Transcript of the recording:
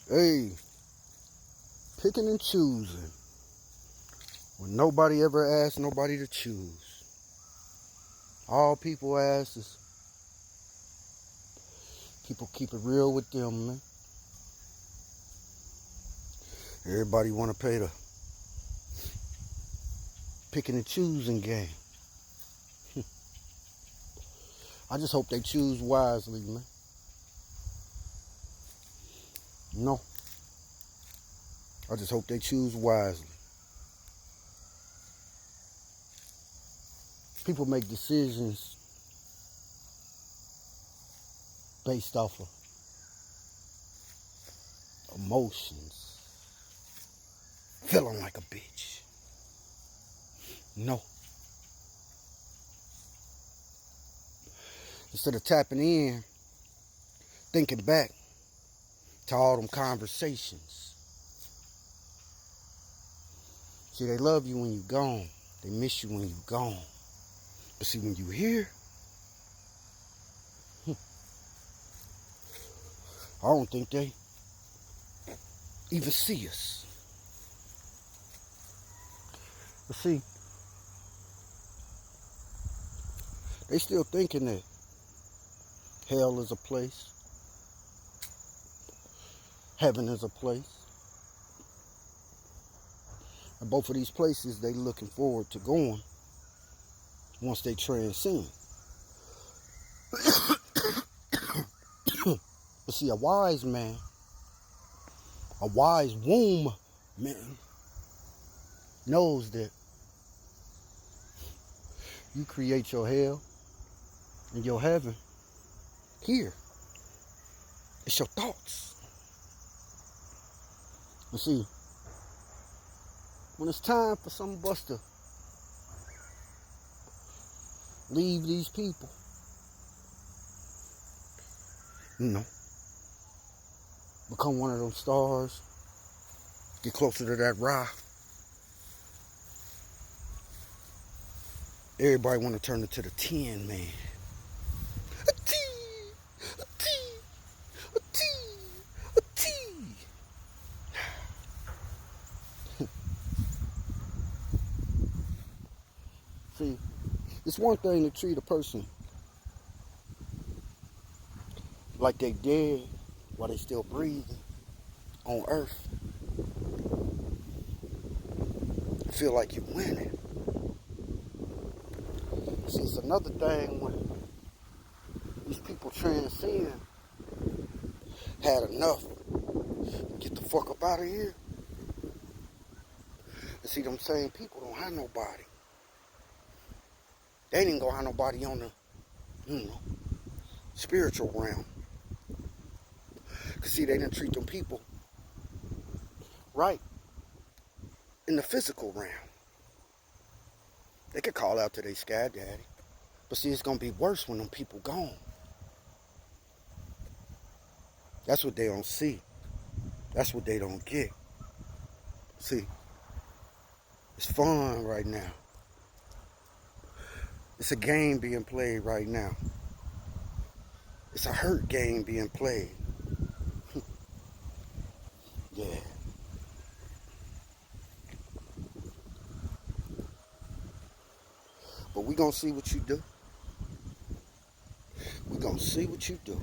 Hey, picking and choosing when nobody ever asked nobody to choose. All people ask is people keep it real with them, man. Everybody want to play the picking and choosing game. I just hope they choose wisely, man. No, I just hope they choose wisely. People make decisions based off of emotions, feeling like a bitch. No. Instead of tapping in, thinking back to all them conversations. See, they love you when you're gone. They miss you when you're gone. But see, when you're here, I don't think they even see us. But see, they still thinking that hell is a place, heaven is a place. And both of these places they looking forward to going once they transcend. But see, a wise man, a wise womb man, knows that you create your hell and your heaven here. It's your thoughts. You see, when it's time for some of us to leave these people, become one of those stars, get closer to that rock, everybody want to turn it to the Tin Man. A T, a T, a T, a T. See, it's one thing to treat a person like they dead while they still breathing on earth. Feel like you're winning. See, it's another thing when these people transcend, had enough, get the fuck up out of here. And see, them same people don't have nobody. They ain't even gonna have nobody on the, spiritual realm. Cause see, they didn't treat them people right in the physical realm. They could call out to their sky daddy. But see, it's gonna be worse when them people gone. That's what they don't see. That's what they don't get. See, it's fun right now. It's a game being played right now. It's a hurt game being played. Yeah. But we gonna see what you do. We gonna see what you do.